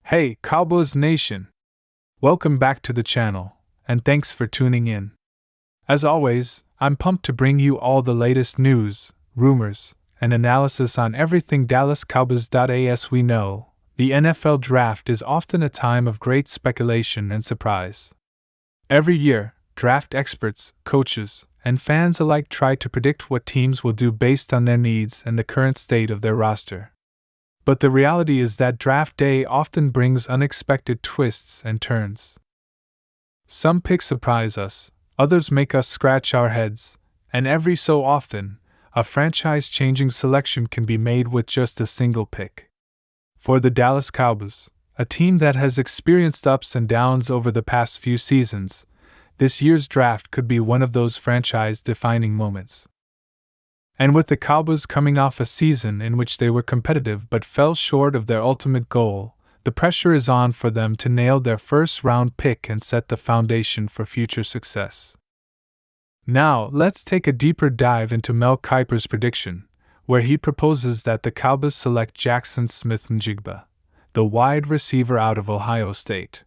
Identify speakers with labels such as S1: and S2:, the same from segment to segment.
S1: Hey, Cowboys Nation! Welcome back to the channel, and thanks for tuning in. As always, I'm pumped to bring you all the latest news, rumors, and analysis on everything Dallas Cowboys. As we know, the NFL draft is often a time of great speculation and surprise. Every year, draft experts, coaches, and fans alike try to predict what teams will do based on their needs and the current state of their roster. But the reality is that draft day often brings unexpected twists and turns. Some picks surprise us, others make us scratch our heads, and every so often, a franchise-changing selection can be made with just a single pick. For the Dallas Cowboys, a team that has experienced ups and downs over the past few seasons, this year's draft could be one of those franchise-defining moments. And with the Cowboys coming off a season in which they were competitive but fell short of their ultimate goal, the pressure is on for them to nail their first-round pick and set the foundation for future success. Now, let's take a deeper dive into Mel Kiper's prediction, where he proposes that the Cowboys select Jaxon Smith-Njigba, the wide receiver out of Ohio State.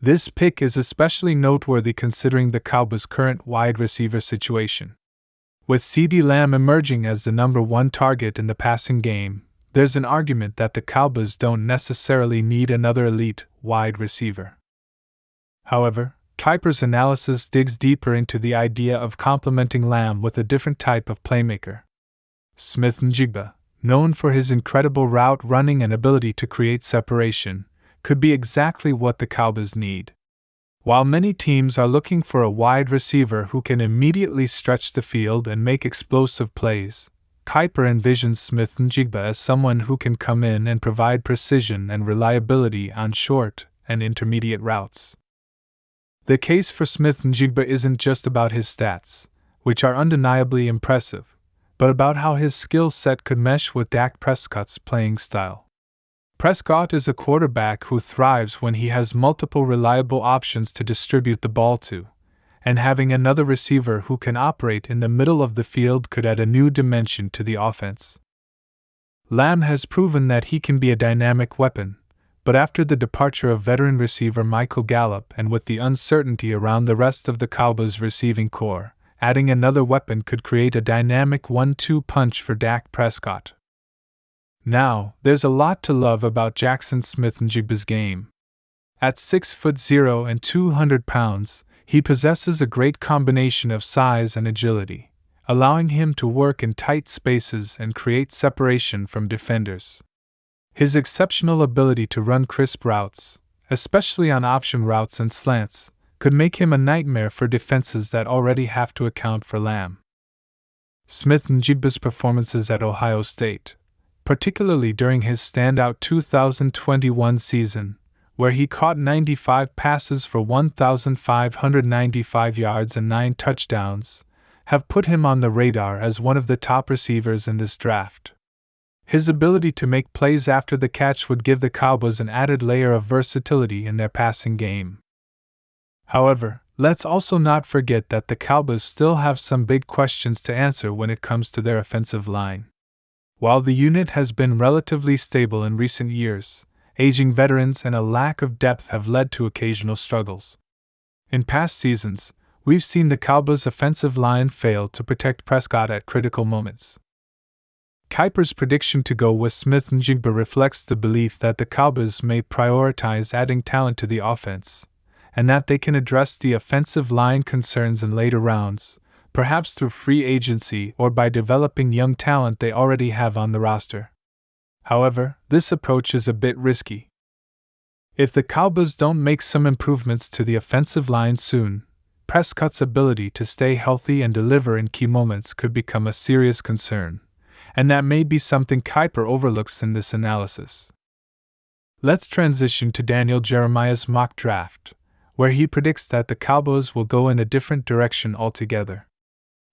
S1: This pick is especially noteworthy considering the Cowboys' current wide receiver situation. With CeeDee Lamb emerging as the number one target in the passing game, there's an argument that the Cowboys don't necessarily need another elite wide receiver. However, Kiper's analysis digs deeper into the idea of complementing Lamb with a different type of playmaker. Smith-Njigba, known for his incredible route running and ability to create separation, could be exactly what the Cowboys need. While many teams are looking for a wide receiver who can immediately stretch the field and make explosive plays, Kiper envisions Smith-Njigba as someone who can come in and provide precision and reliability on short and intermediate routes. The case for Smith-Njigba isn't just about his stats, which are undeniably impressive, but about how his skill set could mesh with Dak Prescott's playing style. Prescott is a quarterback who thrives when he has multiple reliable options to distribute the ball to, and having another receiver who can operate in the middle of the field could add a new dimension to the offense. Lamb has proven that he can be a dynamic weapon, but after the departure of veteran receiver Michael Gallup and with the uncertainty around the rest of the Cowboys' receiving core, adding another weapon could create a dynamic 1-2 punch for Dak Prescott. Now, there's a lot to love about Jaxon Smith-Njigba's game. At 6'0" and 200 pounds, he possesses a great combination of size and agility, allowing him to work in tight spaces and create separation from defenders. His exceptional ability to run crisp routes, especially on option routes and slants, could make him a nightmare for defenses that already have to account for Lamb. Smith-Njigba's performances at Ohio State, particularly during his standout 2021 season, where he caught 95 passes for 1,595 yards and 9 touchdowns, have put him on the radar as one of the top receivers in this draft. His ability to make plays after the catch would give the Cowboys an added layer of versatility in their passing game. However, let's also not forget that the Cowboys still have some big questions to answer when it comes to their offensive line. While the unit has been relatively stable in recent years, aging veterans and a lack of depth have led to occasional struggles. In past seasons, we've seen the Cowboys' offensive line fail to protect Prescott at critical moments. Kiper's prediction to go with Smith-Njigba reflects the belief that the Cowboys may prioritize adding talent to the offense, and that they can address the offensive line concerns in later rounds, perhaps through free agency or by developing young talent they already have on the roster. However, this approach is a bit risky. If the Cowboys don't make some improvements to the offensive line soon, Prescott's ability to stay healthy and deliver in key moments could become a serious concern, and that may be something Kiper overlooks in this analysis. Let's transition to Daniel Jeremiah's mock draft, where he predicts that the Cowboys will go in a different direction altogether.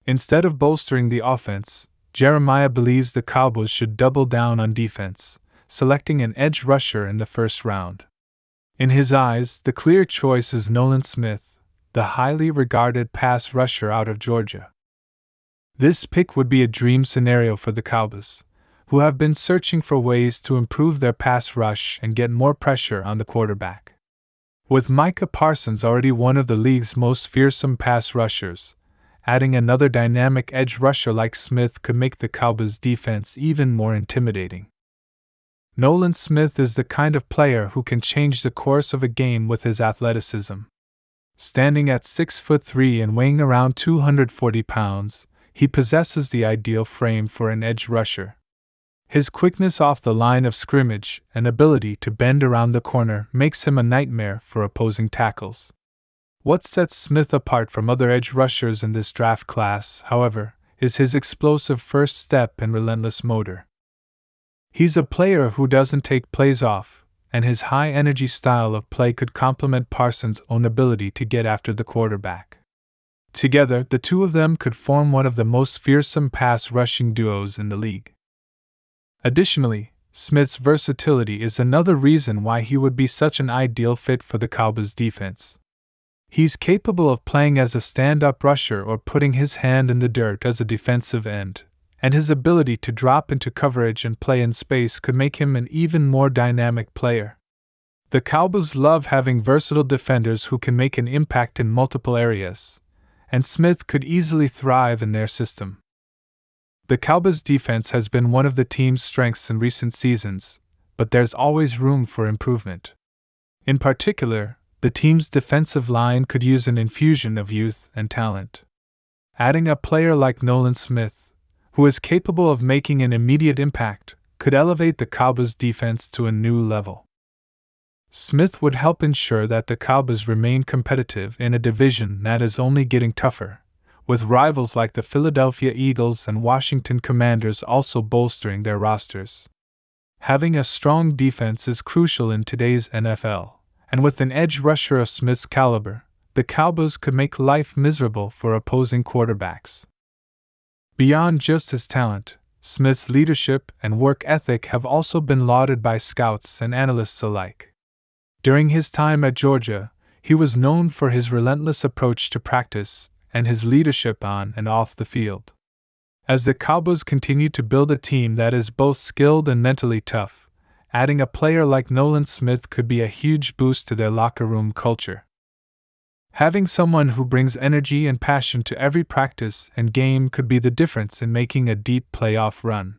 S1: Instead of bolstering the offense, Jeremiah believes the Cowboys should double down on defense, selecting an edge rusher in the first round. In his eyes, the clear choice is Nolan Smith, the highly regarded pass rusher out of Georgia. This pick would be a dream scenario for the Cowboys, who have been searching for ways to improve their pass rush and get more pressure on the quarterback. With Micah Parsons already one of the league's most fearsome pass rushers, adding another dynamic edge rusher like Smith could make the Cowboys' defense even more intimidating. Nolan Smith is the kind of player who can change the course of a game with his athleticism. Standing at 6'3" and weighing around 240 pounds, he possesses the ideal frame for an edge rusher. His quickness off the line of scrimmage and ability to bend around the corner makes him a nightmare for opposing tackles. What sets Smith apart from other edge rushers in this draft class, however, is his explosive first step and relentless motor. He's a player who doesn't take plays off, and his high-energy style of play could complement Parsons' own ability to get after the quarterback. Together, the two of them could form one of the most fearsome pass-rushing duos in the league. Additionally, Smith's versatility is another reason why he would be such an ideal fit for the Cowboys' defense. He's capable of playing as a stand-up rusher or putting his hand in the dirt as a defensive end, and his ability to drop into coverage and play in space could make him an even more dynamic player. The Cowboys love having versatile defenders who can make an impact in multiple areas, and Smith could easily thrive in their system. The Cowboys' defense has been one of the team's strengths in recent seasons, but there's always room for improvement. In particular, the team's defensive line could use an infusion of youth and talent. Adding a player like Nolan Smith, who is capable of making an immediate impact, could elevate the Cowboys' defense to a new level. Smith would help ensure that the Cowboys remain competitive in a division that is only getting tougher, with rivals like the Philadelphia Eagles and Washington Commanders also bolstering their rosters. Having a strong defense is crucial in today's NFL, and with an edge rusher of Smith's caliber, the Cowboys could make life miserable for opposing quarterbacks. Beyond just his talent, Smith's leadership and work ethic have also been lauded by scouts and analysts alike. During his time at Georgia, he was known for his relentless approach to practice and his leadership on and off the field. As the Cowboys continue to build a team that is both skilled and mentally tough, adding a player like Nolan Smith could be a huge boost to their locker room culture. Having someone who brings energy and passion to every practice and game could be the difference in making a deep playoff run.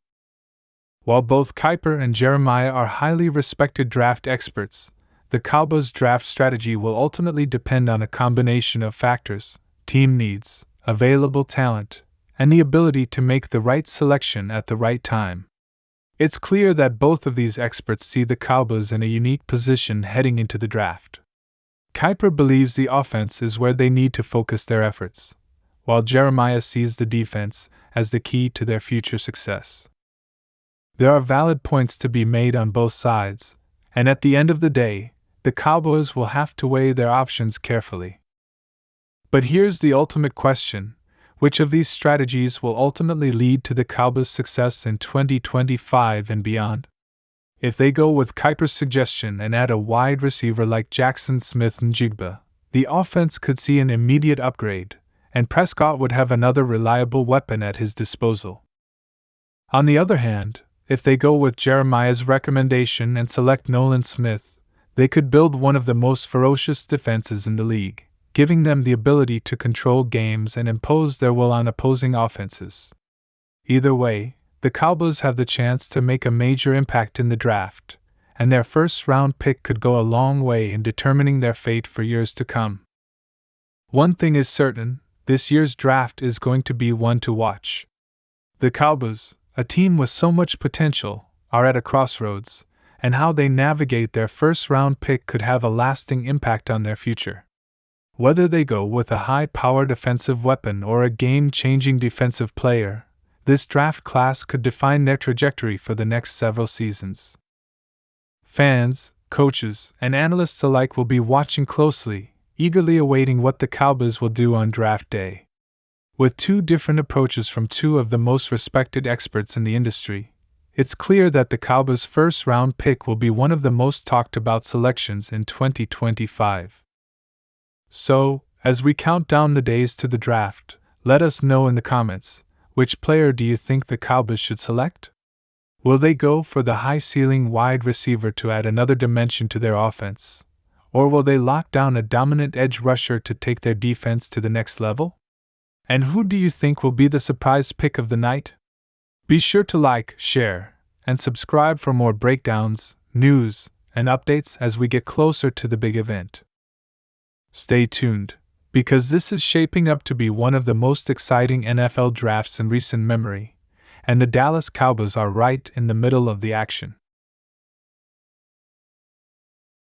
S1: While both Kiper and Jeremiah are highly respected draft experts, the Cowboys' draft strategy will ultimately depend on a combination of factors: team needs, available talent, and the ability to make the right selection at the right time. It's clear that both of these experts see the Cowboys in a unique position heading into the draft. Kiper believes the offense is where they need to focus their efforts, while Jeremiah sees the defense as the key to their future success. There are valid points to be made on both sides, and at the end of the day, the Cowboys will have to weigh their options carefully. But here's the ultimate question: which of these strategies will ultimately lead to the Cowboys' success in 2025 and beyond? If they go with Kiper's suggestion and add a wide receiver like Jaxon Smith-Njigba, the offense could see an immediate upgrade, and Prescott would have another reliable weapon at his disposal. On the other hand, if they go with Jeremiah's recommendation and select Nolan Smith, they could build one of the most ferocious defenses in the league, giving them the ability to control games and impose their will on opposing offenses. Either way, the Cowboys have the chance to make a major impact in the draft, and their first-round pick could go a long way in determining their fate for years to come. One thing is certain: this year's draft is going to be one to watch. The Cowboys, a team with so much potential, are at a crossroads, and how they navigate their first-round pick could have a lasting impact on their future. Whether they go with a high-powered offensive weapon or a game-changing defensive player, this draft class could define their trajectory for the next several seasons. Fans, coaches, and analysts alike will be watching closely, eagerly awaiting what the Cowboys will do on draft day. With two different approaches from two of the most respected experts in the industry, it's clear that the Cowboys' first-round pick will be one of the most talked-about selections in 2025. So, as we count down the days to the draft, let us know in the comments: which player do you think the Cowboys should select? Will they go for the high-ceiling wide receiver to add another dimension to their offense? Or will they lock down a dominant edge rusher to take their defense to the next level? And who do you think will be the surprise pick of the night? Be sure to like, share, and subscribe for more breakdowns, news, and updates as we get closer to the big event. Stay tuned, because this is shaping up to be one of the most exciting NFL drafts in recent memory, and the Dallas Cowboys are right in the middle of the action.